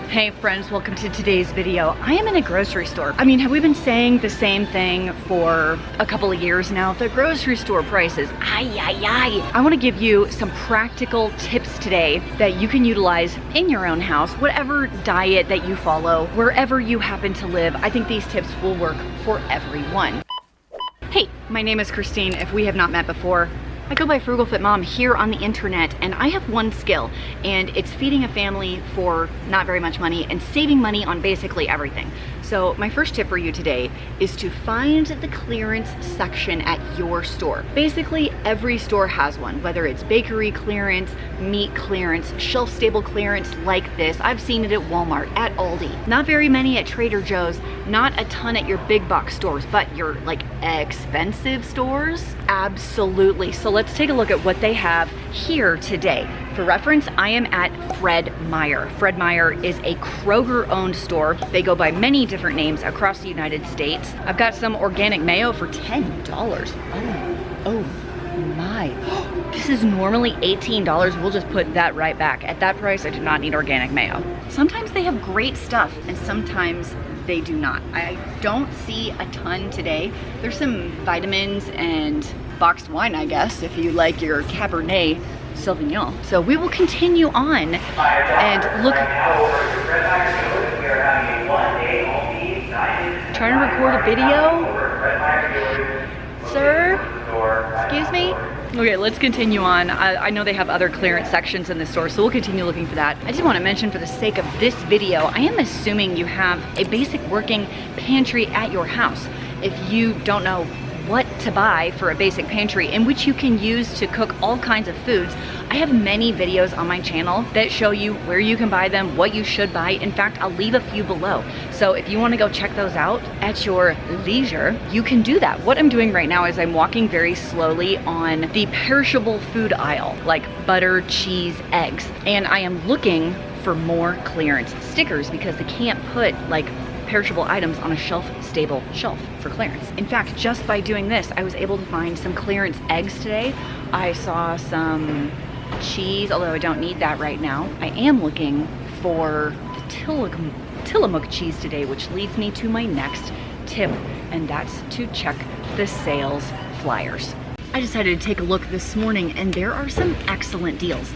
Hey friends, welcome to today's video. I am in a grocery store. I mean, have we been saying the same thing for a couple of years now? The grocery store prices, I want to give you some practical tips today that you can utilize in your own house, whatever diet that you follow, wherever you happen to live. I think these tips will work for everyone. Hey, my name is Christine. If we have not met before, I go by Frugal Fit Mom here on the internet, and I have one skill, and it's feeding a family for not very much money and saving money on basically everything. So my first tip for you today is to find the clearance section at your store. Basically, every store has one, whether it's bakery clearance, meat clearance, shelf-stable clearance like this. I've seen it at Walmart, at Aldi. Not very many at Trader Joe's, not a ton at your big box stores, but your like expensive stores, absolutely. So let's take a look at what they have here today. For reference, I am at Fred Meyer. Fred Meyer is a Kroger-owned store. They go by many different names across the United States. I've got some organic mayo for $10. Oh my. This is normally $18. We'll just put that right back. At that price, I do not need organic mayo. Sometimes they have great stuff, and sometimes they do not. I don't see a ton today. There's some vitamins and boxed wine, I guess, if you like your Cabernet Sauvignon. So we will continue on and look. Trying to record a video? Sir? Excuse me? Okay, let's continue on. I know they have other clearance sections in the store, so we'll continue looking for that. I just want to mention, for the sake of this video, I am assuming you have a basic working pantry at your house. If you don't know what to buy for a basic pantry in which you can use to cook all kinds of foods, I have many videos on my channel that show you where you can buy them, what you should buy. In fact, I'll leave a few below. So if you want to go check those out at your leisure, you can do that. What I'm doing right now is I'm walking very slowly on the perishable food aisle, like butter, cheese, eggs, and I am looking for more clearance stickers because they can't put like perishable items on a shelf-stable shelf for clearance. In fact, just by doing this, I was able to find some clearance eggs today. I saw some cheese, although I don't need that right now. I am looking for the Tillamook cheese today, which leads me to my next tip, and that's to check the sales flyers. I decided to take a look this morning, and there are some excellent deals.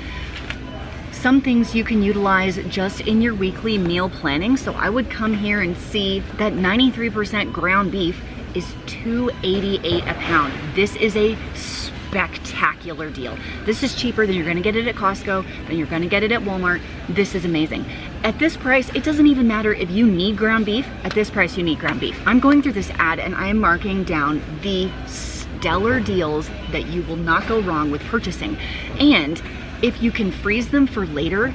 Some things you can utilize just in your weekly meal planning. So I would come here and see that 93% ground beef is $2.88 a pound. This is a spectacular deal. This is cheaper than you're gonna get it at Costco, than you're gonna get it at Walmart. This is amazing. At this price, it doesn't even matter if you need ground beef. At this price, you need ground beef. I'm going through this ad and I am marking down the stellar deals that you will not go wrong with purchasing. And if you can freeze them for later,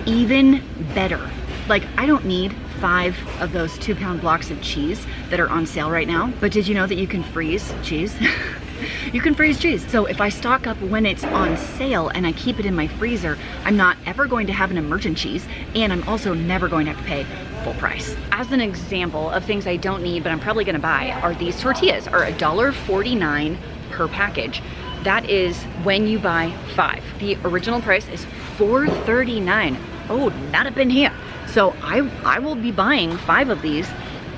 even better. Like, I don't need 5 of those 2-pound blocks of cheese that are on sale right now, but did you know that you can freeze cheese? You can freeze cheese. So if I stock up when it's on sale and I keep it in my freezer, I'm not ever going to have an emergent cheese, and I'm also never going to have to pay full price. As an example of things I don't need but I'm probably gonna buy are these tortillas, are $1.49 per package. That is when you buy 5. The original price is $4.39. Oh, not up in here. So I will be buying 5 of these.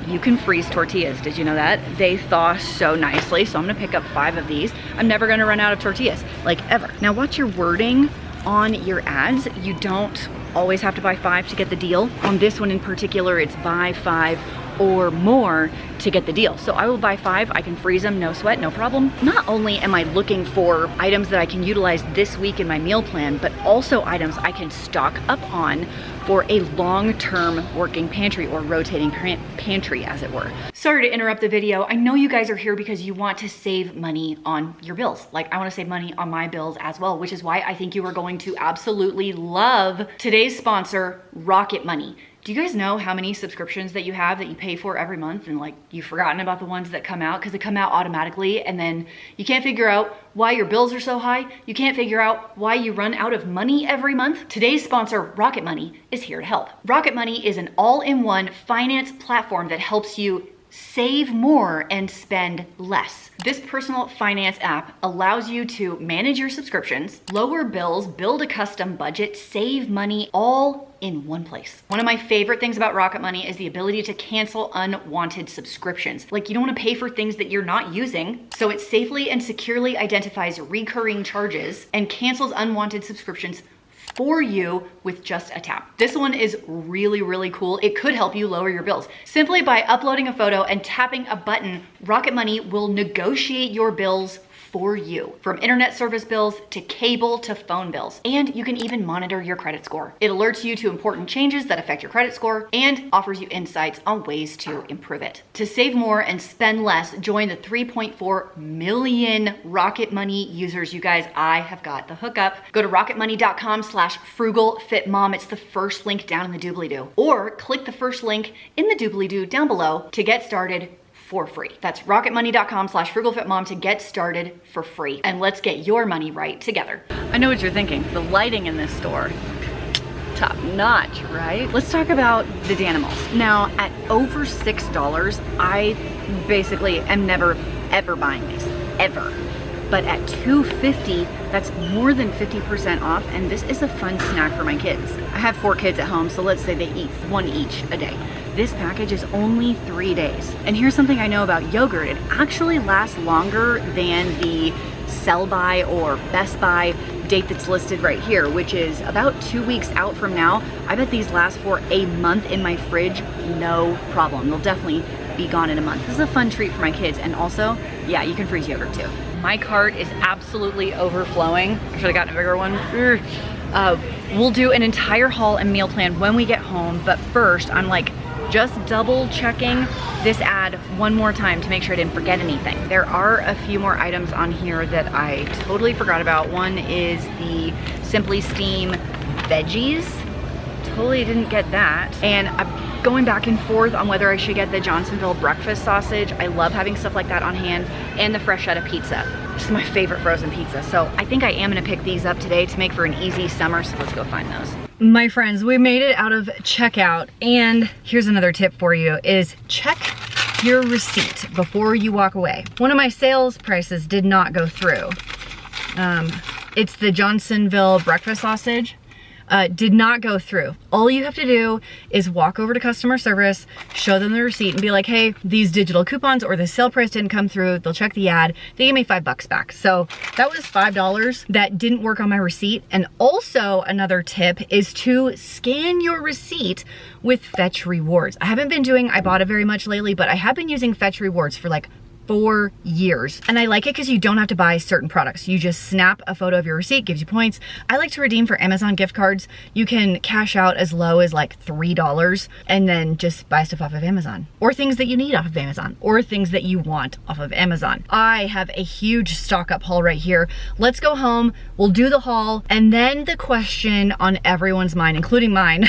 You can freeze tortillas. Did you know that? They thaw so nicely. So I'm gonna pick up 5 of these. I'm never gonna run out of tortillas, like ever. Now watch your wording on your ads. You don't always have to buy 5 to get the deal. On this one in particular, it's buy 5 or more to get the deal. So I will buy 5, I can freeze them, no sweat, no problem. Not only am I looking for items that I can utilize this week in my meal plan, but also items I can stock up on for a long-term working pantry, or rotating pantry as it were. Sorry to interrupt the video. I know you guys are here because you want to save money on your bills. Like, I want to save money on my bills as well, which is why I think you are going to absolutely love today's sponsor, Rocket Money. Do you guys know how many subscriptions that you have that you pay for every month, and like you've forgotten about the ones that come out because they come out automatically, and then you can't figure out why your bills are so high? You can't figure out why you run out of money every month? Today's sponsor, Rocket Money, is here to help. Rocket Money is an all-in-one finance platform that helps you save more and spend less. This personal finance app allows you to manage your subscriptions, lower bills, build a custom budget, save money, all in one place. One of my favorite things about Rocket Money is the ability to cancel unwanted subscriptions. Like, you don't want to pay for things that you're not using, so it safely and securely identifies recurring charges and cancels unwanted subscriptions for you with just a tap. This one is really, really cool. It could help you lower your bills. Simply by uploading a photo and tapping a button, Rocket Money will negotiate your bills for you, from internet service bills to cable to phone bills. And you can even monitor your credit score. It alerts you to important changes that affect your credit score and offers you insights on ways to improve it. To save more and spend less, join the 3.4 million Rocket Money users. You guys, I have got the hookup. Go to rocketmoney.com/frugalfitmom. It's the first link down in the doobly-doo. Or click the first link in the doobly-doo down below to get started for free. That's rocketmoney.com/frugalfitmom to get started for free. And let's get your money right together. I know what you're thinking. The lighting in this store, top notch, right? Let's talk about the Danimals. Now, at over $6, I basically am never, ever buying these, ever. But at $2.50, that's more than 50% off, and this is a fun snack for my kids. I have 4 kids at home, so let's say they eat 1 each a day. This package is only 3 days. And here's something I know about yogurt. It actually lasts longer than the sell by or best by date that's listed right here, which is about 2 weeks out from now. I bet these last for a month in my fridge, no problem. They'll definitely be gone in a month. This is a fun treat for my kids. And also, yeah, you can freeze yogurt too. My cart is absolutely overflowing. I should have gotten a bigger one. We'll do an entire haul and meal plan when we get home, but first I'm like just double checking this ad one more time to make sure I didn't forget anything. There are a few more items on here that I totally forgot about. One is the Simply Steam veggies. Totally didn't get that. And I'm going back and forth on whether I should get the Johnsonville breakfast sausage. I love having stuff like that on hand, and the Freshetta pizza. This is my favorite frozen pizza. So I think I am gonna pick these up today to make for an easy summer, so let's go find those. My friends, we made it out of checkout, and here's another tip for you is check your receipt before you walk away. One of my sales prices did not go through. It's the Johnsonville breakfast sausage. Did not go through. All you have to do is walk over to customer service, show them the receipt and be like, hey, these digital coupons or the sale price didn't come through. They'll check the ad. They gave me $5 back. So that was $5 that didn't work on my receipt. And also another tip is to scan your receipt with Fetch Rewards. I haven't been doing Ibotta very much lately, but I have been using Fetch Rewards for like 4 years. And I like it because you don't have to buy certain products. You just snap a photo of your receipt, gives you points. I like to redeem for Amazon gift cards. You can cash out as low as like $3 and then just buy stuff off of Amazon, or things that you need off of Amazon, or things that you want off of Amazon. I have a huge stock up haul right here. Let's go home, we'll do the haul, and then the question on everyone's mind, including mine,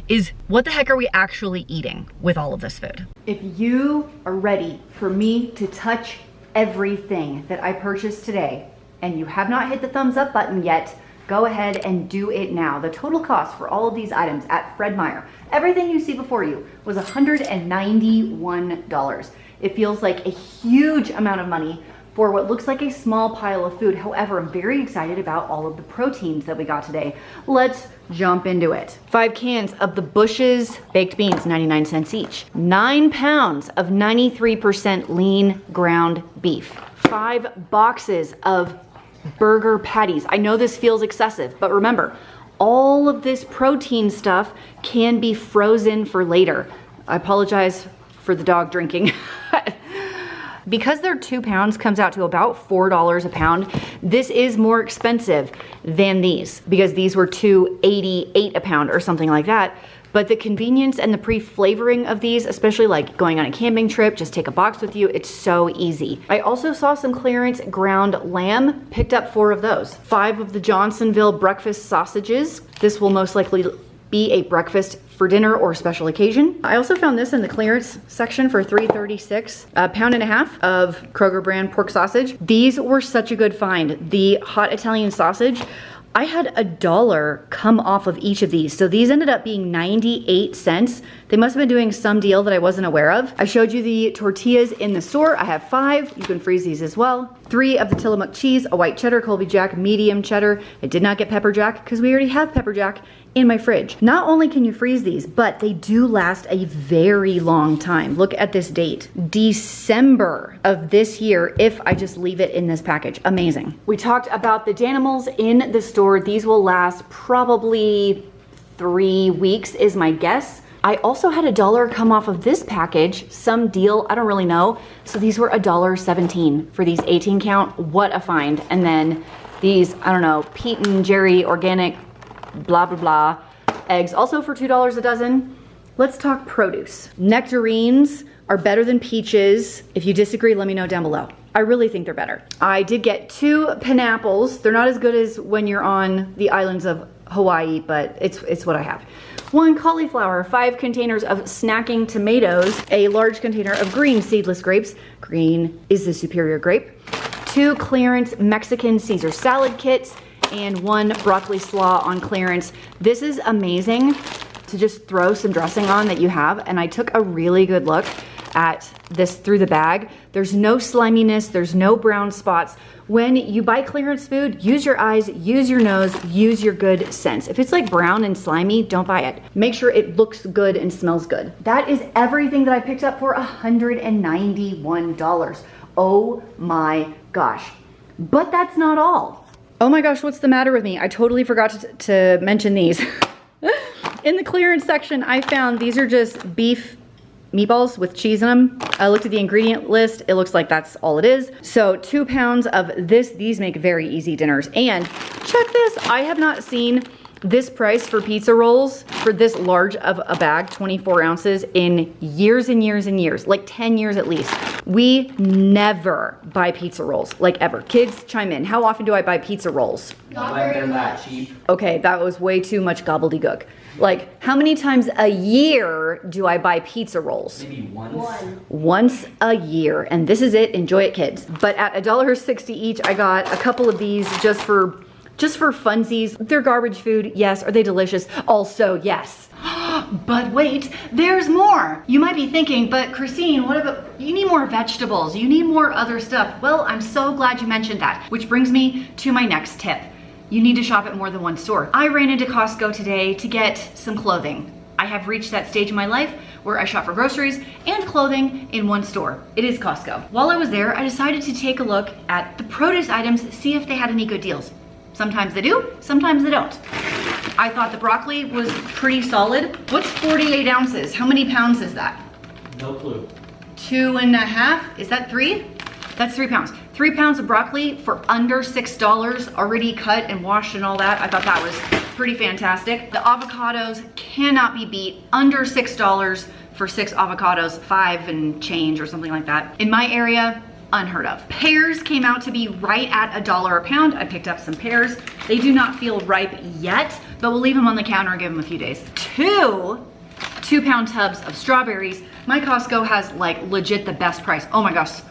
is what the heck are we actually eating with all of this food? If you are ready for me to touch everything that I purchased today and you have not hit the thumbs up button yet, go ahead and do it now. The total cost for all of these items at Fred Meyer, everything you see before you, was $191. It feels like a huge amount of money for what looks like a small pile of food. However, I'm very excited about all of the proteins that we got today. Let's jump into it. 5 cans of the Bush's baked beans, 99 cents each. 9 pounds of 93% lean ground beef. 5 boxes of burger patties. I know this feels excessive, but remember, all of this protein stuff can be frozen for later. I apologize for the dog drinking. Because they're 2 pounds, comes out to about $4 a pound. This is more expensive than these because these were $2.88 a pound or something like that. But the convenience and the pre-flavoring of these, especially like going on a camping trip, just take a box with you, it's so easy. I also saw some clearance ground lamb, picked up 4 of those. 5 of the Johnsonville breakfast sausages. This will most likely be a breakfast for dinner or special occasion. I also found this in the clearance section for $3.36, a pound and a half of Kroger brand pork sausage. These were such a good find. The hot Italian sausage, I had $1 come off of each of these. So these ended up being 98 cents. They must have been doing some deal that I wasn't aware of. I showed you the tortillas in the store. I have 5. You can freeze these as well. 3 of the Tillamook cheese, a white cheddar, Colby Jack, medium cheddar. I did not get pepper jack because we already have pepper jack in my fridge. Not only can you freeze these, but they do last a very long time. Look at this date, December of this year, if I just leave it in this package. Amazing. We talked about the Danimals in the store. These will last probably 3 weeks is my guess. I also had $1 come off of this package, some deal, I don't really know. So these were $1.17 for these 18 count. What a find. And then these, I don't know, Pete and Jerry organic blah, blah, blah. Eggs also for $2 a dozen. Let's talk produce. Nectarines are better than peaches. If you disagree, let me know down below. I really think they're better. I did get 2 pineapples. They're not as good as when you're on the islands of Hawaii, but it's what I have. 1 cauliflower, 5 containers of snacking tomatoes, a large container of green seedless grapes. Green is the superior grape. 2 clearance Mexican Caesar salad kits, and 1 broccoli slaw on clearance. This is amazing to just throw some dressing on that you have, and I took a really good look at this through the bag. There's no sliminess, there's no brown spots. When you buy clearance food, use your eyes, use your nose, use your good sense. If it's like brown and slimy, don't buy it. Make sure it looks good and smells good. That is everything that I picked up for $191. Oh my gosh. But that's not all. Oh my gosh, what's the matter with me? I totally forgot to mention these. In the clearance section, I found these are just beef meatballs with cheese in them. I looked at the ingredient list. It looks like that's all it is. So 2 pounds of this. These make very easy dinners. And check this. I have not seen this price for pizza rolls for this large of a bag, 24 ounces, in years and years and years, like 10 years at least. We never buy pizza rolls, like ever. Kids, chime in. How often do I buy pizza rolls? Not very that cheap. Okay, that was way too much gobbledygook. Like, how many times a year do I buy pizza rolls? Maybe once. Once a year, and this is it. Enjoy it, kids. But at $1.60 each, I got a couple of these just for funsies. They're garbage food, yes. Are they delicious? Also, yes. But wait, there's more. You might be thinking, but Christine, what about, you need more vegetables, you need more other stuff. Well, I'm so glad you mentioned that, which brings me to my next tip. You need to shop at more than one store. I ran into Costco today to get some clothing. I have reached that stage in my life where I shop for groceries and clothing in one store. It is Costco. While I was there, I decided to take a look at the produce items, see if they had any good deals. Sometimes they do, sometimes they don't. I thought the broccoli was pretty solid. What's 48 ounces? How many pounds is that? No clue. 2.5? Is that 3? That's 3 pounds. 3 pounds of broccoli for under $6, already cut and washed and all that. I thought that was pretty fantastic. The avocados cannot be beat. Under $6 for 6 avocados, 5 and change or something like that. In my area, unheard of. Pears came out to be right at $1 a pound. I picked up some pears. They do not feel ripe yet, but we'll leave them on the counter and give them a few days. 2 2-pound tubs of strawberries. My Costco has like legit the best price. Oh my gosh.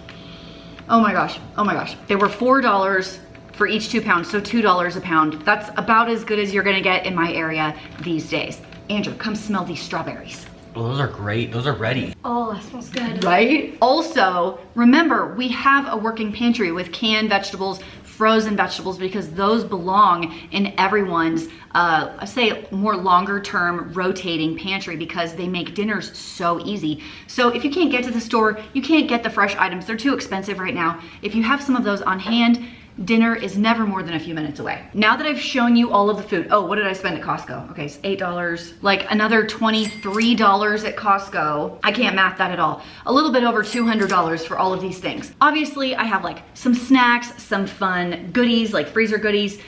Oh my gosh. Oh my gosh. They were $4 for each 2 pounds, so $2 a pound. That's about as good as you're gonna get in my area these days. Andrew, come smell these strawberries. Oh, those are great. Those are ready. Oh, that smells good. Right? Also, remember, we have a working pantry with canned vegetables, frozen vegetables, because those belong in everyone's, I say more longer term rotating pantry because they make dinners so easy. So if you can't get to the store, you can't get the fresh items. They're too expensive right now. If you have some of those on hand, dinner is never more than a few minutes away. Now that I've shown you all of the food, oh, what did I spend at Costco? Okay, it's $8, like another $23 at Costco. I can't math that at all. A little bit over $200 for all of these things. Obviously, I have like some snacks, some fun goodies, like freezer goodies,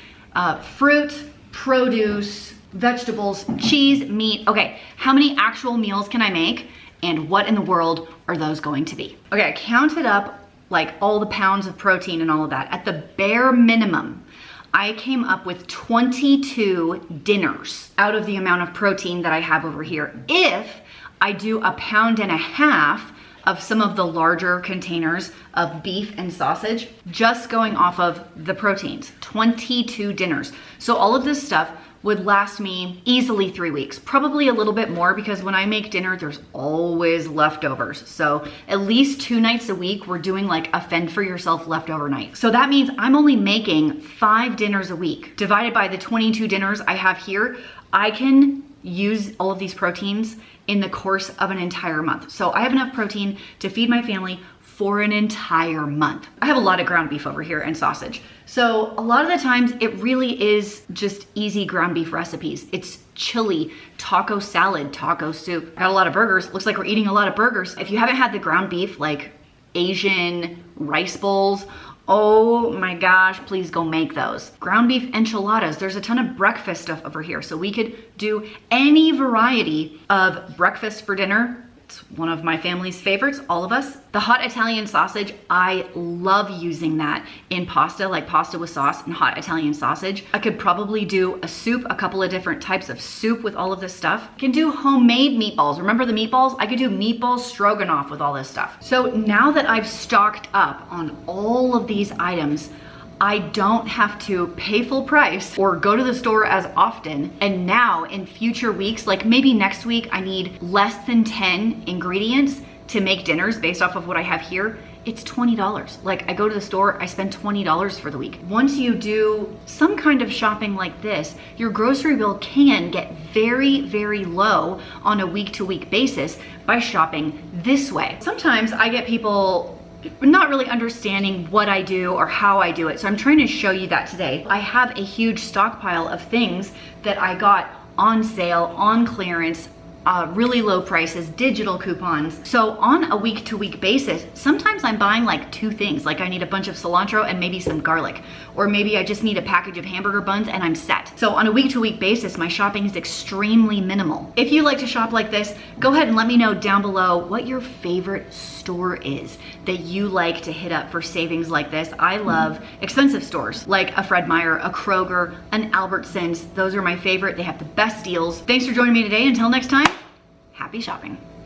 fruit, produce, vegetables, cheese, meat. Okay, how many actual meals can I make? And what in the world are those going to be? Okay, I counted up like all the pounds of protein and all of that. At the bare minimum, I came up with 22 dinners out of the amount of protein that I have over here. If I do 1.5 pounds of some of the larger containers of beef and sausage, just going off of the proteins, 22 dinners. So all of this stuff would last me easily 3 weeks, probably a little bit more, because when I make dinner, there's always leftovers. So at least 2 nights a week, we're doing like a fend for yourself leftover night. So that means I'm only making 5 dinners a week. Divided by the 22 dinners I have here, I can use all of these proteins in the course of an entire month. So I have enough protein to feed my family for an entire month. I have a lot of ground beef over here and sausage. So a lot of the times it really is just easy ground beef recipes. It's chili, taco salad, taco soup. Got a lot of burgers. Looks like we're eating a lot of burgers. If you haven't had the ground beef, like Asian rice bowls, oh my gosh, please go make those. Ground beef enchiladas. There's a ton of breakfast stuff over here. So we could do any variety of breakfast for dinner. It's one of my family's favorites, all of us. The hot Italian sausage, I love using that in pasta, like pasta with sauce and hot Italian sausage. I could probably do a soup, a couple of different types of soup with all of this stuff. I can do homemade meatballs. Remember the meatballs? I could do meatballs stroganoff with all this stuff. So now that I've stocked up on all of these items, I don't have to pay full price or go to the store as often. And now in future weeks, like maybe next week, I need less than 10 ingredients to make dinners based off of what I have here. It's $20. Like I go to the store, I spend $20 for the week. Once you do some kind of shopping like this, your grocery bill can get very, very low on a week-to-week basis by shopping this way. Sometimes I get people not really understanding what I do or how I do it. So I'm trying to show you that today. I have a huge stockpile of things that I got on sale, on clearance, really low prices, digital coupons. So on a week-to-week basis, sometimes I'm buying like 2 things. Like I need a bunch of cilantro and maybe some garlic, or maybe I just need a package of hamburger buns and I'm set. So on a week-to-week basis, my shopping is extremely minimal. If you like to shop like this, go ahead and let me know down below what your favorite store is that you like to hit up for savings like this. I love expensive stores like a Fred Meyer, a Kroger, an Albertsons. Those are my favorite. They have the best deals. Thanks for joining me today. Until next time, happy shopping.